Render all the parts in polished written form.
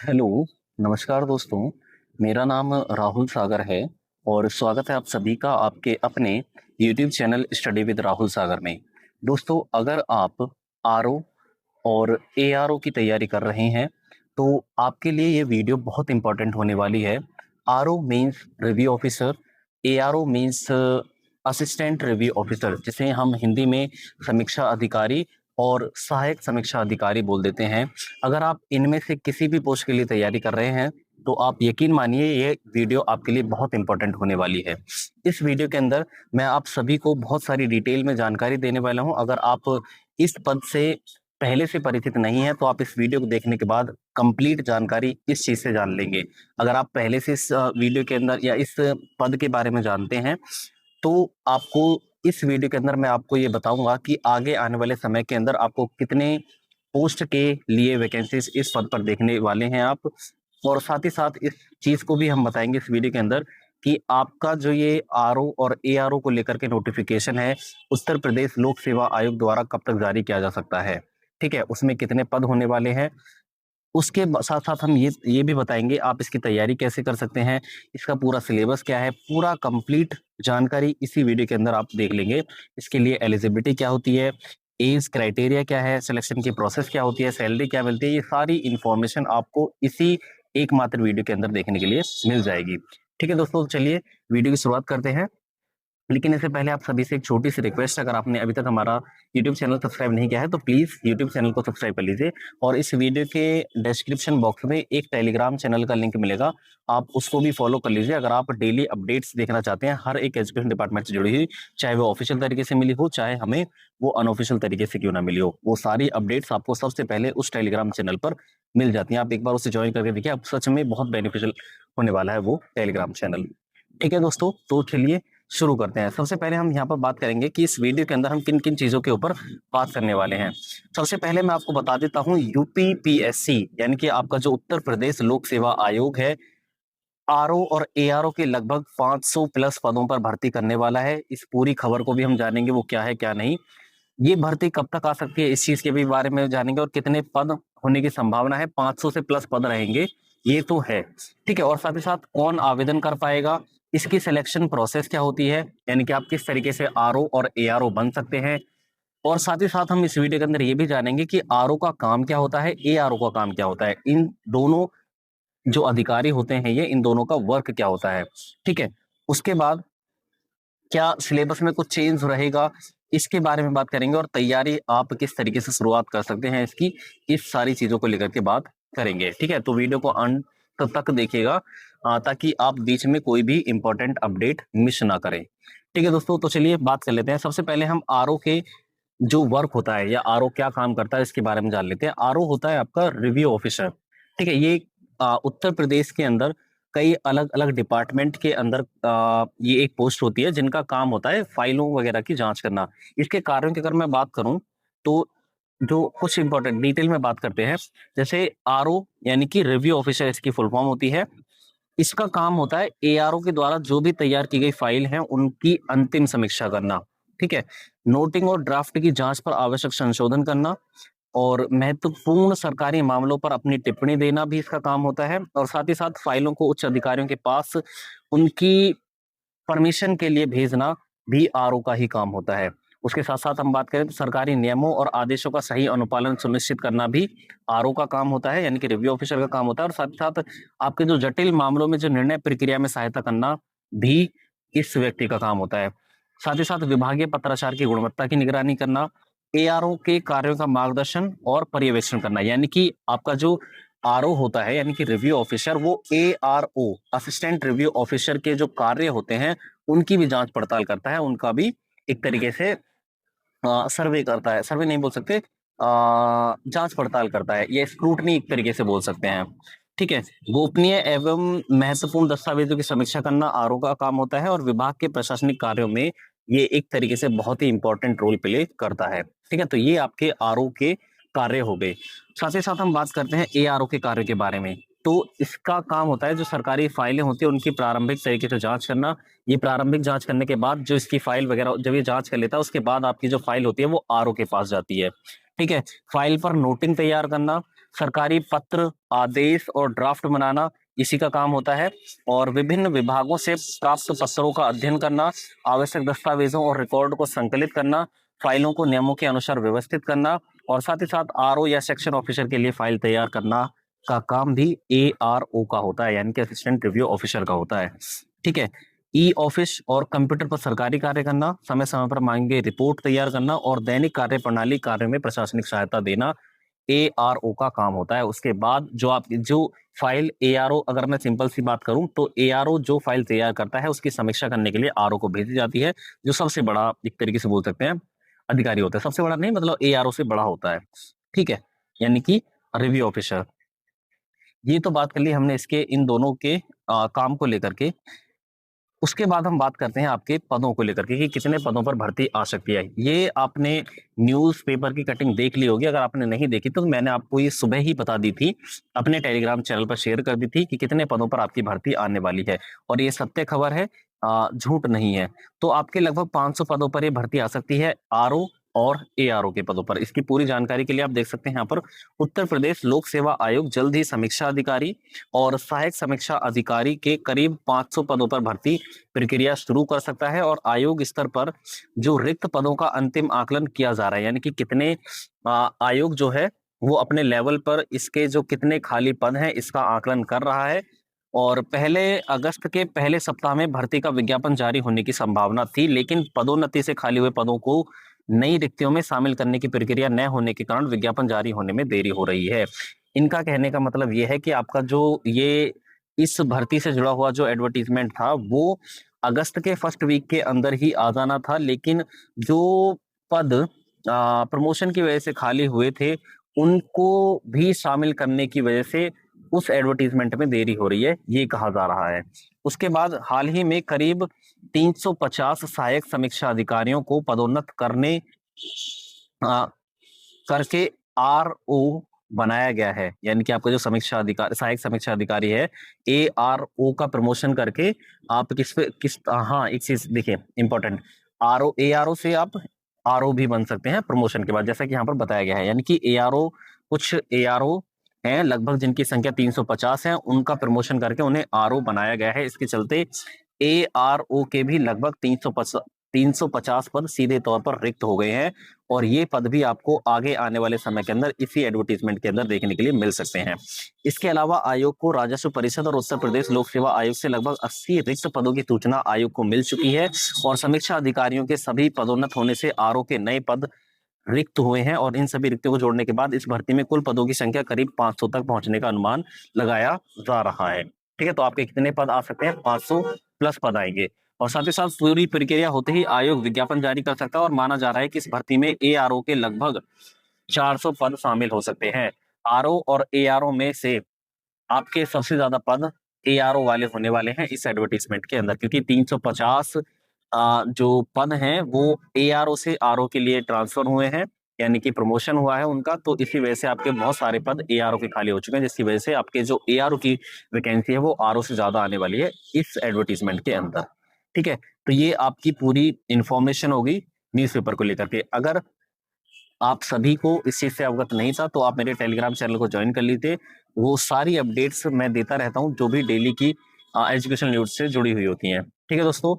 Hello, नमस्कार दोस्तों। मेरा नाम राहुल सागर है और स्वागत है आप सभी का आपके अपने YouTube channel study with Rahul Sagar में। दोस्तों, अगर आप आरओ और एआरओ की तैयारी कर रहे हैं, तो आपके लिए ये वीडियो बहुत इम्पोर्टेंट होने वाली है। RO means review officer, ARO means assistant review officer, जिसे हम हिंदी में समीक्षा अधिकारी और सहायक समीक्षा अधिकारी बोल देते हैं। अगर आप इनमें से किसी भी पोस्ट के लिए तैयारी कर रहे हैं, तो आप यकीन मानिए ये वीडियो आपके लिए बहुत इंपॉर्टेंट होने वाली है। इस वीडियो के अंदर मैं आप सभी को बहुत सारी डिटेल में जानकारी देने वाला हूं। अगर आप इस पद से पहले से परिचित नहीं है, तो आप इस वीडियो को देखने के बाद कंप्लीट जानकारी इस चीज से जान लेंगे। अगर आप पहले से इस वीडियो के अंदर या इस पद के बारे में जानते हैं, तो आपको इस वीडियो के अंदर मैं आपको ये बताऊंगा कि आगे आने वाले समय के अंदर आपको कितने पोस्ट के लिए वैकेंसीज इस पद पर देखने वाले हैं आप। और साथ ही साथ इस चीज को भी हम बताएंगे इस वीडियो के अंदर कि आपका जो ये आरओ और एआरओ को लेकर के नोटिफिकेशन है, उत्तर प्रदेश लोक सेवा आयोग द्वारा कब तक जारी किया जा सकता है। ठीक है, उसमें कितने पद होने वाले हैं, उसके साथ साथ हम ये भी बताएंगे आप इसकी तैयारी कैसे कर सकते हैं, इसका पूरा सिलेबस क्या है, पूरा कंप्लीट जानकारी इसी वीडियो के अंदर आप देख लेंगे। इसके लिए एलिजिबिलिटी क्या होती है, एज क्राइटेरिया क्या है, सिलेक्शन की प्रोसेस क्या होती है, सैलरी क्या मिलती है, ये सारी इंफॉर्मेशन आपको इसी एकमात्र वीडियो के अंदर देखने के लिए मिल जाएगी। ठीक है दोस्तों, चलिए वीडियो की शुरुआत करते हैं। लेकिन इससे पहले आप सभी से एक छोटी सी रिक्वेस्ट, अगर आपने अभी तक हमारा यूट्यूब चैनल सब्सक्राइब नहीं किया है, तो प्लीज़ यूट्यूब चैनल को सब्सक्राइब कर लीजिए। और इस वीडियो के डिस्क्रिप्शन बॉक्स में एक टेलीग्राम चैनल का लिंक मिलेगा, आप उसको भी फॉलो कर लीजिए। अगर आप डेली अपडेट्स देखना चाहते हैं हर एक एजुकेशन डिपार्टमेंट से जुड़ी हुई, चाहे वो ऑफिशियल तरीके से मिली हो, चाहे हमें वो अनऑफिशियल तरीके से क्यों ना मिली हो, वो सारी अपडेट्स आपको सबसे पहले उस टेलीग्राम चैनल पर मिल जाती हैं। आप एक बार उसे ज्वाइन करके देखिए, आप सच में बहुत बेनिफिशियल होने वाला है वो टेलीग्राम चैनल। ठीक है दोस्तों, तो चलिए शुरू करते हैं। सबसे पहले हम यहाँ पर बात करेंगे कि इस वीडियो के अंदर हम किन किन चीजों के ऊपर बात करने वाले हैं। सबसे पहले मैं आपको बता देता हूँ, यूपीपीएससी यानी कि आपका जो उत्तर प्रदेश लोक सेवा आयोग है, आरओ और एआरओ के लगभग 500 प्लस पदों पर भर्ती करने वाला है। इस पूरी खबर को भी हम जानेंगे वो क्या है क्या नहीं, ये भर्ती कब तक आ सकती है, इस चीज के भी बारे में जानेंगे, और कितने पद होने की संभावना है। 500 से प्लस पद रहेंगे, ये तो है। ठीक है, और साथ ही साथ कौन आवेदन कर पाएगा, इसकी सिलेक्शन प्रोसेस क्या होती है, यानी कि आप किस तरीके से आरओ और एआरओ बन सकते हैं। और साथ ही साथ हम इस वीडियो के अंदर ये भी जानेंगे कि आरओ का काम क्या होता है, एआरओ का काम क्या होता है, इन दोनों जो अधिकारी होते हैं ये, इन दोनों का वर्क क्या होता है। ठीक है, उसके बाद क्या सिलेबस में कुछ चेंज रहेगा, इसके बारे में बात करेंगे, और तैयारी आप किस तरीके से शुरुआत कर सकते हैं इसकी, इस सारी चीजों को लेकर के बात करेंगे। ठीक है, तो वीडियो को अंत तक देखिएगा, ताकि आप बीच में कोई भी इंपॉर्टेंट अपडेट मिस ना करें। ठीक है दोस्तों, तो चलिए बात कर लेते हैं। सबसे पहले हम आरओ के जो वर्क होता है या आरओ क्या काम करता है इसके बारे में जान लेते हैं। आरओ होता है आपका रिव्यू ऑफिसर। ठीक है, ये उत्तर प्रदेश के अंदर कई अलग अलग डिपार्टमेंट के अंदर ये एक पोस्ट होती है जिनका काम होता है फाइलों वगैरह की जांच करना। इसके कार्यों की अगर मैं बात करूं, तो जो कुछ इंपॉर्टेंट डिटेल में बात करते हैं, जैसे आरओ यानी कि रिव्यू ऑफिसर, इसकी फुल फॉर्म होती है। इसका काम होता है एआरओ के द्वारा जो भी तैयार की गई फाइल है उनकी अंतिम समीक्षा करना। ठीक है, नोटिंग और ड्राफ्ट की जांच पर आवश्यक संशोधन करना, और महत्वपूर्ण सरकारी मामलों पर अपनी टिप्पणी देना भी इसका काम होता है। और साथ ही साथ फाइलों को उच्च अधिकारियों के पास उनकी परमिशन के लिए भेजना भी आरओ का ही काम होता है। उसके साथ साथ हम बात करें तो सरकारी नियमों और आदेशों का सही अनुपालन सुनिश्चित करना भी आरओ का काम होता है, यानी कि रिव्यू ऑफिसर का काम होता है। और साथ ही साथ आपके जो जटिल मामलों में जो निर्णय प्रक्रिया में सहायता करना भी इस व्यक्ति का काम होता है। साथ ही साथ विभागीय पत्राचार की गुणवत्ता की निगरानी करना, एआरओ के कार्यों का मार्गदर्शन और पर्यवेक्षण करना, यानी कि आपका जो आरओ होता है यानी कि रिव्यू ऑफिसर, वो एआरओ असिस्टेंट रिव्यू ऑफिसर के जो कार्य होते हैं उनकी भी जांच पड़ताल करता है, उनका भी एक तरीके से सर्वे करता है, सर्वे नहीं बोल सकते, जांच पड़ताल करता है, ये स्क्रूटनी एक तरीके से बोल सकते हैं। ठीक है, गोपनीय एवं महत्वपूर्ण दस्तावेजों की समीक्षा करना आरओ का काम होता है, और विभाग के प्रशासनिक कार्यों में ये एक तरीके से बहुत ही इंपॉर्टेंट रोल प्ले करता है। ठीक है, तो ये आपके आरओ के कार्य हो गए। साथ ही साथ हम बात करते हैं एआरओ के कार्य के बारे में। तो इसका काम होता है जो सरकारी फाइलें होती है उनकी प्रारंभिक तरीके से जांच करना। ये प्रारंभिक जांच करने के बाद जो इसकी फाइल वगैरह जब ये जांच कर लेता है, उसके बाद आपकी जो फाइल होती है वो आरओ के पास जाती है। ठीक है, फाइल पर नोटिंग तैयार करना, सरकारी पत्र, आदेश और ड्राफ्ट बनाना इसी का काम होता है। और विभिन्न विभागों से प्राप्त पत्रों का अध्ययन करना, आवश्यक दस्तावेजों और रिकॉर्ड को संकलित करना, फाइलों को नियमों के अनुसार व्यवस्थित करना और साथ ही साथ आरओ या सेक्शन ऑफिसर के लिए फाइल तैयार करना का काम भी एआरओ का होता है, यानी कि असिस्टेंट रिव्यू ऑफिसर का होता है। ठीक है। ई ऑफिस और कंप्यूटर पर सरकारी कार्य करना, समय समय पर मांगे रिपोर्ट तैयार करना और दैनिक कार्य प्रणाली कार्य में प्रशासनिक सहायता देना एआरओ का काम होता है। उसके बाद जो फाइल एआरओ, अगर मैं सिंपल सी बात करूं तो एआरओ जो फाइल तैयार करता है उसकी समीक्षा करने के लिए आरओ को भेजी जाती है, जो सबसे बड़ा एक तरीके से बोल सकते हैं अधिकारी होता है। सबसे बड़ा नहीं, मतलब एआरओ से बड़ा होता है। ठीक है, यानी कि रिव्यू ऑफिसर। ये तो बात कर ली हमने इसके इन दोनों के काम को लेकर के। उसके बाद हम बात करते हैं आपके पदों को लेकर के कि कितने पदों पर भर्ती आ सकती है। ये आपने न्यूज़पेपर की कटिंग देख ली होगी, अगर आपने नहीं देखी तो मैंने आपको ये सुबह ही बता दी थी, अपने टेलीग्राम चैनल पर शेयर कर दी थी कि कितने पदों पर आपकी भर्ती आने वाली है। और ये सत्य खबर है, झूठ नहीं है। तो आपके लगभग 500 पदों पर ये भर्ती आ सकती है, आरओ और एआरओ के पदों पर। इसकी पूरी जानकारी के लिए आप देख सकते हैं यहाँ पर, उत्तर प्रदेश लोक सेवा आयोग जल्द ही समीक्षा अधिकारी और सहायक समीक्षा अधिकारी के करीब 500 पदों पर भर्ती प्रक्रिया शुरू कर सकता है। और आयोग स्तर पर जो रिक्त पदों का अंतिम आकलन किया जा रहा है, यानी कि कितने आयोग जो है वो अपने लेवल पर इसके जो कितने खाली पद हैं इसका आकलन कर रहा है। और पहले अगस्त के पहले सप्ताह में भर्ती का विज्ञापन जारी होने की संभावना थी, लेकिन पदोन्नति से खाली हुए पदों को नई रिक्तियों में शामिल करने की प्रक्रिया न होने के कारण विज्ञापन जारी होने में देरी हो रही है। इनका कहने का मतलब ये है कि आपका जो ये इस भर्ती से जुड़ा हुआ जो एडवर्टीजमेंट था वो अगस्त के फर्स्ट वीक के अंदर ही आ जाना था, लेकिन जो पद प्रमोशन की वजह से खाली हुए थे उनको भी शामिल करने की वजह से उस एडवर्टीजमेंट में देरी हो रही है, ये कहा जा रहा है। उसके बाद हाल ही में करीब 350 सहायक समीक्षा अधिकारियों को पदोन्नत करके आरओ बनाया गया है, यानी कि आपका जो समीक्षा अधिकारी, सहायक समीक्षा अधिकारी है, एआरओ का प्रमोशन करके आप हाँ एक चीज देखिए इंपॉर्टेंट, आरओ एआरओ से आप आरओ भी बन सकते हैं प्रमोशन के बाद, जैसा कि यहाँ पर बताया गया है। यानी कि एआरओ, कुछ एआरओ हैं लगभग जिनकी संख्या 350 है, उनका प्रमोशन करके उन्हें आरओ बनाया गया है। इसके चलते एआरओ के भी लगभग 350 पद सीधे तौर पर रिक्त हो गए हैं और ये पद भी आपको आगे आने वाले समय के अंदर इसी एडवर्टीजमेंट के अंदर देखने के लिए मिल सकते हैं। इसके अलावा आयोग को राजस्व परिषद और उत्तर प्रदेश लोक सेवा आयोग से लगभग 80 रिक्त पदों की सूचना आयोग को मिल चुकी है और समीक्षा अधिकारियों के सभी पदोन्नत होने से आरओ के नए पद रिक्त हुए हैं और इन सभी रिक्तियों को जोड़ने के बाद इस भर्ती में कुल पदों की संख्या करीब 500 तक पहुंचने का अनुमान लगाया जा रहा है। ठीक है, तो आपके कितने पद आ सकते हैं? 500 प्लस पद आएंगे। और साथ ही साथ पूरी प्रक्रिया होते ही आयोग विज्ञापन जारी कर सकता है और माना जा रहा है कि इस भर्ती में एआरओ के लगभग 400 पद शामिल हो सकते हैं। आरओ और एआरओ में से आपके सबसे ज्यादा पद एआरओ वाले होने वाले हैं इस एडवर्टीजमेंट के अंदर, क्योंकि 350 जो पद हैं वो एआरओ से आरओ के लिए ट्रांसफर हुए हैं, यानी कि प्रमोशन हुआ है उनका, तो इसी वजह से आपके बहुत सारे पद एआरओ के खाली हो चुके हैं, जिसकी वजह से आपके जो एआरओ की वैकेंसी है वो आरओ से ज्यादा आने वाली है इस एडवर्टीजमेंट के अंदर। ठीक है, तो ये आपकी पूरी इंफॉर्मेशन होगी न्यूज़पेपर को लेकर के। अगर आप सभी को इस चीज से अवगत नहीं था तो आप मेरे टेलीग्राम चैनल को ज्वाइन कर लीजिए, वो सारी अपडेट्स मैं देता रहता हूँ जो भी डेली की एजुकेशन न्यूज से जुड़ी हुई होती हैं। ठीक है दोस्तों,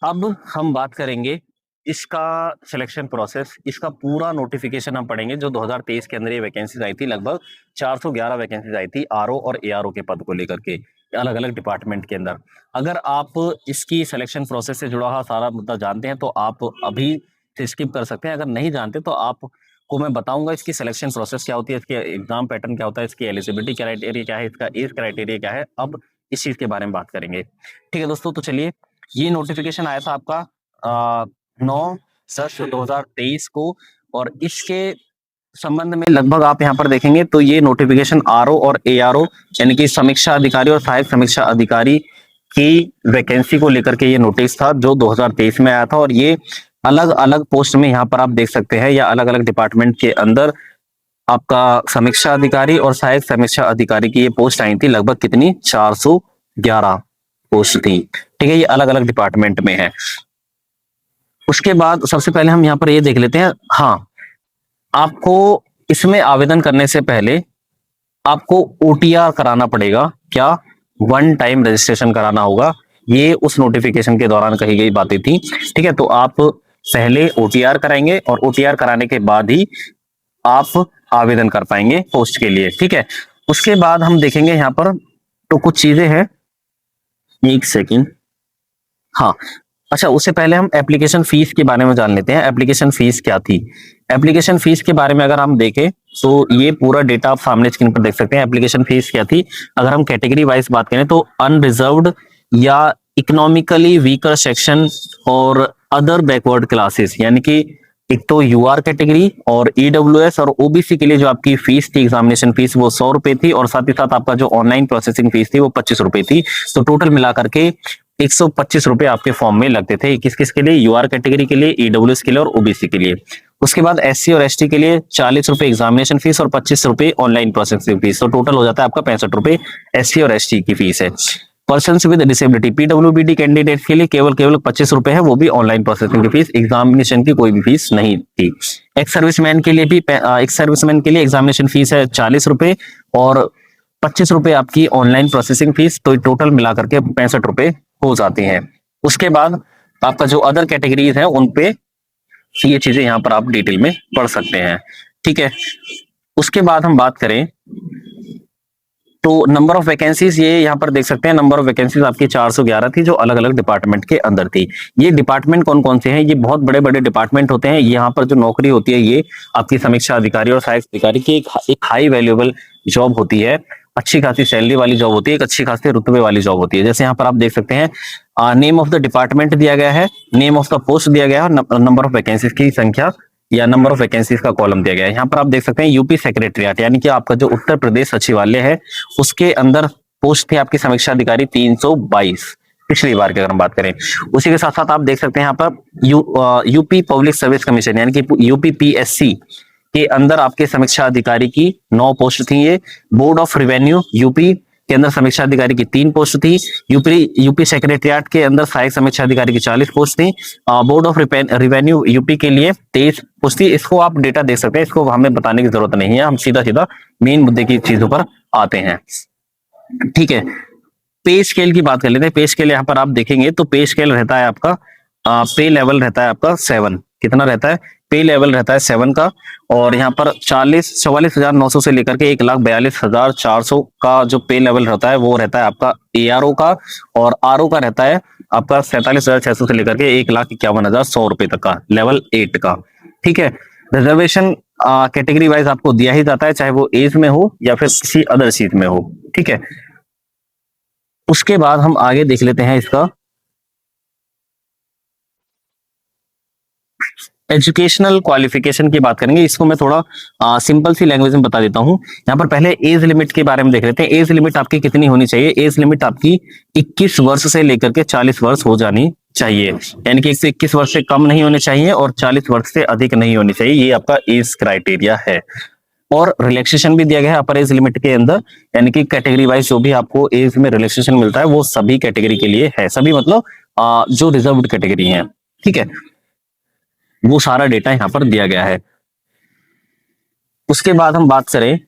अब हम बात करेंगे इसका सिलेक्शन प्रोसेस, इसका पूरा नोटिफिकेशन हम पढ़ेंगे जो 2023 के अंदर ये वैकेंसीज आई थी। लगभग 411 वैकेंसीज आई थी आरओ और एआरओ के पद को लेकर के अलग अलग डिपार्टमेंट के अंदर। अगर आप इसकी सिलेक्शन प्रोसेस से जुड़ा हुआ सारा मुद्दा जानते हैं तो आप अभी से स्किप कर सकते हैं। अगर नहीं जानते तो आपको मैं बताऊंगा इसकी सिलेक्शन प्रोसेस क्या होती है, इसके एग्जाम पैटर्न क्या होता है, इसकी एलिजिबिलिटी क्राइटेरिया क्या है, इसका एज क्राइटेरिया क्या है। अब इस चीज के बारे में बात करेंगे। ठीक है दोस्तों, तो चलिए, ये नोटिफिकेशन आया था आपका 9/10/2023 को और इसके संबंध में लगभग आप यहाँ पर देखेंगे तो ये नोटिफिकेशन आरओ और एआरओ यानी कि समीक्षा अधिकारी और सहायक समीक्षा अधिकारी की वैकेंसी को लेकर के ये नोटिस था जो 2023 में आया था। और ये अलग अलग पोस्ट में यहाँ पर आप देख सकते हैं, या अलग अलग डिपार्टमेंट के अंदर आपका समीक्षा अधिकारी और सहायक समीक्षा अधिकारी की ये पोस्ट आई थी। लगभग कितनी? 411 पोस्ट थी। ठीक है, ये अलग अलग डिपार्टमेंट में है। उसके बाद सबसे पहले हम यहाँ पर ये देख लेते हैं, हाँ, आपको इसमें आवेदन करने से पहले आपको ओटीआर कराना पड़ेगा। क्या? वन टाइम रजिस्ट्रेशन कराना होगा। ये उस नोटिफिकेशन के दौरान कही गई बातें थी। ठीक है, तो आप पहले ओटीआर कराएंगे और ओटीआर कराने के बाद ही आप आवेदन कर पाएंगे पोस्ट के लिए। ठीक है, उसके बाद हम देखेंगे यहाँ पर तो कुछ चीजें हैं। एक सेकेंड। हाँ, अच्छा, उससे पहले हम एप्लीकेशन फीस के बारे में जान लेते हैं। एप्लीकेशन फीस क्या थी? एप्लीकेशन फीस के बारे में अगर हम देखें तो ये पूरा डेटा आप सामने स्क्रीन पर देख सकते हैं। एप्लीकेशन फीस क्या थी? अगर हम कैटेगरी वाइज बात करें तो अनरिजर्व्ड या इकोनॉमिकली वीकर सेक्शन और अदर बैकवर्ड क्लासेस, यानी कि एक तो यूआर कैटेगरी और ईडब्ल्यूएस और ओबीसी के लिए जो आपकी फीस थी, एग्जामिनेशन फीस, वो 100 रुपए थी और साथ ही साथ आपका जो ऑनलाइन प्रोसेसिंग फीस थी वो 25 रुपए थी। तो टोटल मिलाकर के 125 रुपए आपके फॉर्म में लगते थे। किस किस के लिए? यूआर कैटेगरी के लिए, ईडब्ल्यूएस के लिए और ओबीसी के लिए। उसके बाद एससी और एसटी के लिए 40 रुपए एग्जामिनेशन फीस और 25 रुपए ऑनलाइन प्रोसेसिंग फीस। तो टोटल हो जाता है आपका 65 रुपए एससी और एसटी की फीस है। Person with disability PWBD candidate के लिए केवल केवल 25 रुपए है, वो भी ऑनलाइन प्रोसेसिंग की फीस, एग्जामिनेशन की कोई भी फीस नहीं थी। एक्स सर्विसमैन के लिए भी एक्स सर्विसमैन के लिए एग्जामिनेशन फीस है 40 रुपए और 25 रुपए आपकी ऑनलाइन प्रोसेसिंग फीस। तो टोटल मिलाकर के 65 रुपए हो जाते हैं। उसके बाद आपका जो अदर कैटेगरीज है उन पे ये चीजें यहाँ पर आप डिटेल में पढ़ सकते हैं। ठीक है, उसके बाद हम बात करें तो नंबर ऑफ वैकेंसीज, ये यहाँ पर देख सकते हैं। नंबर ऑफ वैकेंसीज आपकी 411 थी जो अलग अलग डिपार्टमेंट के अंदर थी। ये डिपार्टमेंट कौन कौन से हैं? ये बहुत बड़े बड़े डिपार्टमेंट होते हैं। यहाँ पर जो नौकरी होती है ये आपकी समीक्षा अधिकारी और सहायक अधिकारी की एक हाई वैल्यूएबल जॉब होती है। अच्छी खासी सैलरी वाली जॉब होती है, एक अच्छी खासी रुतबे वाली जॉब होती है। जैसे यहाँ पर आप देख सकते हैं, नेम ऑफ द डिपार्टमेंट दिया गया है, नेम ऑफ द पोस्ट दिया गया है, नंबर ऑफ वैकेंसीज की संख्या या नंबर ऑफ वैकेंसीज का कॉलम दिया गया है। यहाँ पर आप देख सकते हैं यूपी सेक्रेटरिएट, यानी कि आपका जो उत्तर प्रदेश सचिवालय है उसके अंदर पोस्ट थी आपकी समीक्षा अधिकारी 322 पिछली बार की अगर हम बात करें। उसी के साथ साथ आप देख सकते हैं यहाँ पर यूपी पब्लिक सर्विस कमीशन यानी कि यूपी पीएससी के अंदर आपके समीक्षा अधिकारी की 9 पोस्ट थी। ये बोर्ड ऑफ रिवेन्यू यूपी के अंदर समीक्षा अधिकारी की 3 पोस्ट थी। यूपी सेक्रेटरिएट के अंदर सहायक समीक्षा अधिकारी की 40 पोस्ट थी। बोर्ड ऑफ रिवेन्यू यूपी के लिए 23 पोस्ट थी। इसको आप डेटा देख सकते हैं, इसको हमें बताने की जरूरत नहीं है, हम सीधा सीधा मेन मुद्दे की चीजों पर आते हैं। ठीक है, पे स्केल की बात कर लेते हैं। पे स्केल यहाँ पर आप देखेंगे तो पे स्केल रहता है आपका, पे लेवल रहता है आपका 7। कितना रहता है? पे लेवल रहता है 7 का। और यहाँ पर 44,900 से लेकर के 1,42,400 का जो पे लेवल रहता है वो रहता है आपका एआरओ का। और आरओ का रहता है आपका 47,600 से लेकर के 1,51,100 रुपए तक का, लेवल 8 का। ठीक है, रिजर्वेशन कैटेगरी वाइज आपको दिया ही जाता है, चाहे वो एज में हो या फिर किसी अदर चीज में हो। ठीक है, उसके बाद हम आगे देख लेते हैं इसका एजुकेशनल क्वालिफिकेशन की बात करेंगे। इसको मैं थोड़ा सिंपल सी लैंग्वेज में बता देता हूं। यहाँ पर पहले एज लिमिट के बारे में देख लेते हैं। एज लिमिट आपकी कितनी होनी चाहिए? एज लिमिट आपकी 21 वर्ष से लेकर के 40 वर्ष हो जानी चाहिए, यानी कि 21 वर्ष से कम नहीं होने चाहिए और 40 वर्ष से अधिक नहीं होनी चाहिए। ये आपका एज क्राइटेरिया है। और रिलैक्सेशन भी दिया गया है अपर एज लिमिट के अंदर, यानी कि कैटेगरी वाइज जो भी आपको एज में रिलैक्सेशन मिलता है वो सभी कैटेगरी के लिए है। सभी मतलब जो रिजर्व्ड कैटेगरी है। ठीक है, वो सारा डेटा यहाँ पर दिया गया है। उसके बाद हम बात करें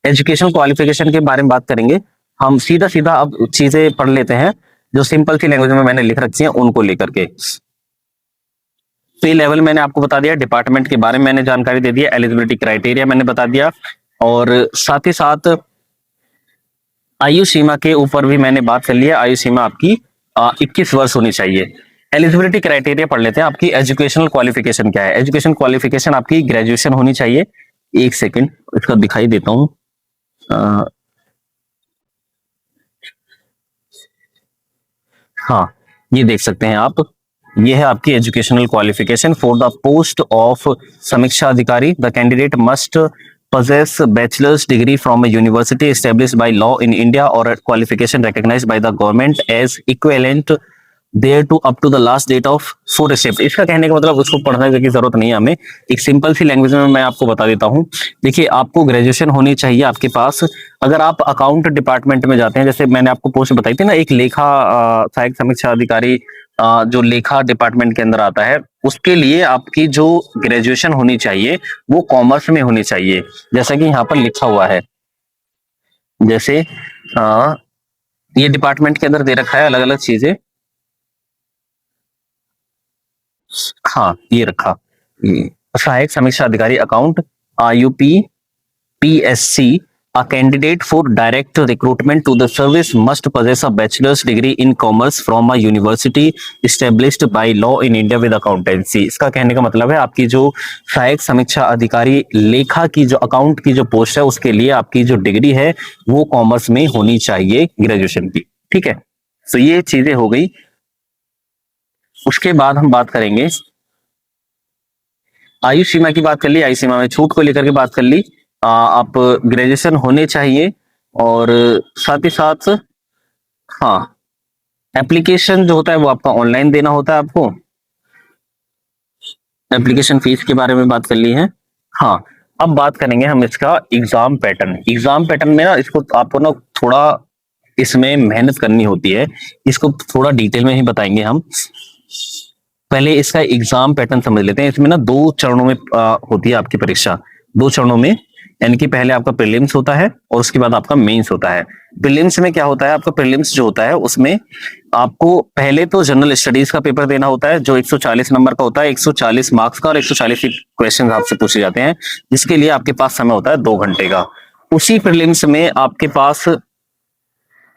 एजुकेशन क्वालिफिकेशन के बारे में बात करेंगे। हम सीधा सीधा अब चीजें पढ़ लेते हैं जो सिंपल सी लैंग्वेज में मैंने लिख रखी है उनको लेकर के। पे लेवल मैंने आपको बता दिया, डिपार्टमेंट के बारे में मैंने जानकारी दे दिया, एलिजिबिलिटी क्राइटेरिया मैंने बता दिया और साथ ही साथ आयु सीमा के ऊपर भी मैंने बात कर लिया। आयु सीमा आपकी 21 वर्ष होनी चाहिए। एलिजिबिलिटी क्राइटेरिया पढ़ लेते हैं। आपकी एजुकेशनल क्वालिफिकेशन क्या है? एजुकेशन क्वालिफिकेशन आपकी ग्रेजुएशन होनी चाहिए। एक सेकेंड इसका दिखाई देता हूं। हाँ, ये देख सकते हैं आप, ये है आपकी educational qualification for the post of समीक्षा अधिकारी। The candidate must possess bachelor's degree from a university established by law in India or a qualification recognized by the government as equivalent there to up to the last date of fourth shift। इसका कहने का मतलब उसको पढ़ने की जरूरत नहीं है हमें, एक सिंपल सी लैंग्वेज में मैं आपको बता देता हूँ। देखिए, आपको ग्रेजुएशन होनी चाहिए आपके पास। अगर आप अकाउंट डिपार्टमेंट में जाते हैं, जैसे मैंने आपको पोस्ट बताई थी ना, एक लेखा सहायक समीक्षा अधिकारी जो लेखा डिपार्टमेंट के अंदर आता है, उसके लिए आपकी जो ग्रेजुएशन होनी चाहिए वो कॉमर्स में होनी चाहिए। जैसा कि यहाँ पर लिखा हुआ है, जैसे आ, ये डिपार्टमेंट के अंदर दे रखा है अलग अलग चीजें। हाँ, ये रखा, ये सहायक समीक्षा अधिकारी account, UP PSC, a candidate for direct recruitment to the service must possess a bachelor's degree in commerce from a university established by law in India with accountancy। इसका कहने का मतलब है आपकी जो सहायक समीक्षा अधिकारी लेखा की जो अकाउंट की जो पोस्ट है उसके लिए आपकी जो डिग्री है वो कॉमर्स में होनी चाहिए, ग्रेजुएशन की। ठीक है, तो ये चीजें हो गई। उसके बाद हम बात करेंगे, आयु सीमा की बात कर ली, आयु सीमा में छूट को लेकर के बात कर ली। आप ग्रेजुएशन होने चाहिए और साथ ही साथ हाँ, एप्लीकेशन जो होता है वो आपका ऑनलाइन देना होता है आपको। एप्लीकेशन फीस के बारे में बात कर ली है। हाँ, अब बात करेंगे हम इसका एग्जाम पैटर्न। एग्जाम पैटर्न में ना इसको आपको ना थोड़ा इसमें मेहनत करनी होती है, इसको थोड़ा डिटेल में ही बताएंगे हम। पहले इसका एग्जाम पैटर्न समझ लेते हैं। इसमें ना 2 चरणों में होती है आपकी परीक्षा, 2 चरणों में, यानी कि पहले आपका प्रीलिम्स होता है और उसके बाद आपका मेंस होता है। प्रीलिम्स में क्या होता है, आपका प्रीलिम्स जो होता है उसमें आपको पहले तो जनरल स्टडीज का पेपर देना होता है जो 140 नंबर का होता है, 140 मार्क्स का, और 140 क्वेश्चन आपसे पूछे जाते हैं, जिसके लिए आपके पास समय होता है 2 घंटे का। उसी प्रीलिम्स में आपके पास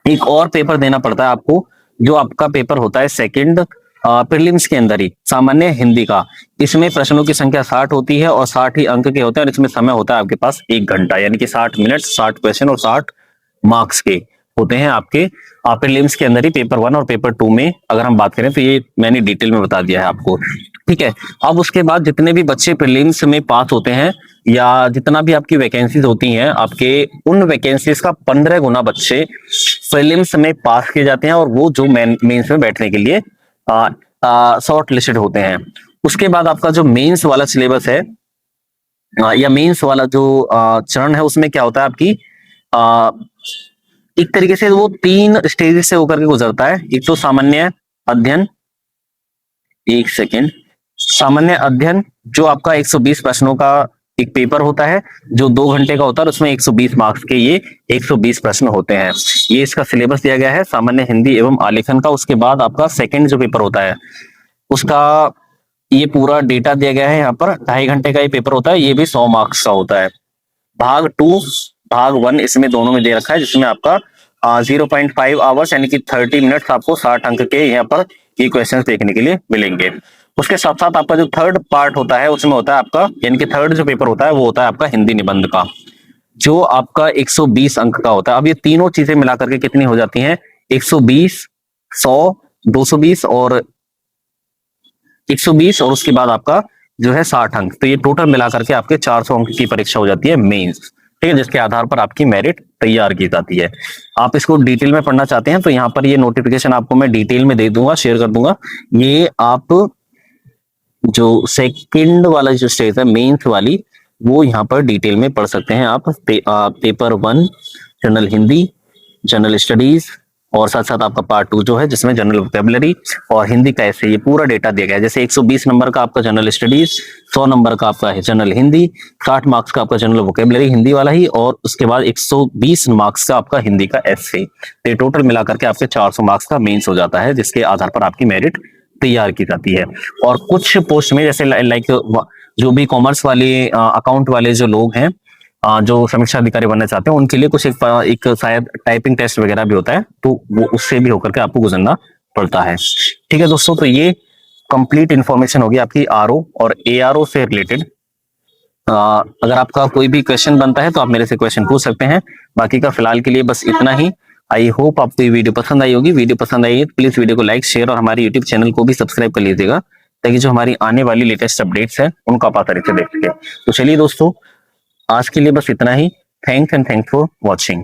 एक और पेपर देना पड़ता है आपको, जो आपका पेपर होता है सेकंड प्रीलिम्स के अंदर ही, सामान्य हिंदी का। इसमें प्रश्नों की संख्या 60 होती है और 60 ही अंक के होते हैं, और इसमें समय होता है आपके पास 1 घंटा, यानी कि 60 मिनट, 60 क्वेश्चन और 60 मार्क्स के होते हैं आपके प्रीलिम्स के अंदर ही। पेपर 1 और पेपर 2 में अगर हम बात करें तो ये मैंने डिटेल में बता दिया है आपको। ठीक है, अब उसके बाद जितने भी बच्चे प्रीलिम्स में पास होते हैं या जितना भी आपकी वैकेंसीज होती हैं, आपके उन वैकेंसीज का 15 गुना बच्चे प्रीलिम्स में पास किए जाते हैं और वो जो मेंस में बैठने के लिए शॉर्ट लिस्टेड होते हैं। उसके बाद आपका जो मेंस वाला सिलेबस है या मेंस वाला जो चरण है, उसमें क्या होता है आपकी एक तरीके से वो 3 स्टेज से होकर के गुजरता है। एक तो सामान्य अध्ययन, एक सेकेंड, सामान्य अध्ययन जो आपका 120 प्रश्नों का एक पेपर होता है जो 2 घंटे का होता है, और उसमें 120 मार्क्स के ये 120 प्रश्न होते हैं। ये इसका सिलेबस दिया गया है सामान्य हिंदी एवं आलेखन का। उसके बाद आपका सेकंड जो पेपर होता है उसका ये पूरा डेटा दिया गया है यहाँ पर, 2.5 घंटे का ये पेपर होता है, ये भी 100 मार्क्स का होता है। भाग 2, भाग 1 इसमें दोनों में दे रखा है, जिसमें आपका 0.5 आवर्स यानी कि 30 मिनट्स आपको 60 अंक के यहाँ पर ये क्वेश्चन देखने के लिए मिलेंगे। उसके साथ साथ आपका जो थर्ड पार्ट होता है उसमें होता है आपका, यानी कि थर्ड जो पेपर होता है वो होता है आपका हिंदी निबंध का, जो आपका 120 अंक का होता है। अब ये तीनों चीजें मिलाकर के कितनी हो जाती हैं, 120, 100, 220 और 120, और उसके बाद आपका जो है 60 अंक। तो ये टोटल मिलाकर के आपके 400 अंक की परीक्षा हो जाती है मेंस। ठीक है, जिसके आधार पर आपकी मेरिट तैयार की जाती है। आप इसको डिटेल में पढ़ना चाहते हैं तो यहाँ पर ये नोटिफिकेशन आपको मैं डिटेल में दे दूंगा, शेयर कर दूंगा। ये आप जो सेकंड वाला जो स्टेज है मेंस वाली, वो यहाँ पर डिटेल में पढ़ सकते हैं आप। Paper 1 general Hindi, general studies, और साथ साथ आपका पार्ट 2 जो है जिसमें जनरल वोकैबुलरी और हिंदी का ऐसे ये पूरा डेटा दिया गया है। जैसे 120 नंबर का आपका जनरल स्टडीज, 100 नंबर का आपका है जनरल हिंदी, 60 मार्क्स का आपका जनरल वोकैबुलरी हिंदी वाला ही, और उसके बाद 120 मार्क्स का आपका हिंदी का एस्से। तो ये टोटल मिलाकर के आपके 400 मार्क्स का मेंस हो जाता है, जिसके आधार पर आपकी मेरिट तैयार की जाती है। और कुछ पोस्ट में जैसे लाइक जो भी कॉमर्स वाले अकाउंट वाले जो लोग हैं, जो समीक्षा अधिकारी बनना चाहते हैं, उनके लिए कुछ एक शायद टाइपिंग टेस्ट वगैरह भी होता है, तो वो उससे भी होकर के आपको गुजरना पड़ता है। ठीक है दोस्तों, तो ये कंप्लीट इंफॉर्मेशन होगी आपकी आरओ और एआरओ से रिलेटेड। अगर आपका कोई भी क्वेश्चन बनता है तो आप मेरे से क्वेश्चन पूछ सकते हैं। बाकी का फिलहाल के लिए बस इतना ही। आई होप आपको ये वीडियो पसंद आई होगी। वीडियो पसंद आई है तो प्लीज वीडियो को लाइक, शेयर और हमारे यूट्यूब चैनल को भी सब्सक्राइब कर लीजिएगा, ताकि जो हमारी आने वाली लेटेस्ट अपडेट्स हैं उनको आप आसानी से देख सके। तो चलिए दोस्तों, आज के लिए बस इतना ही। Thanks and thanks for watching.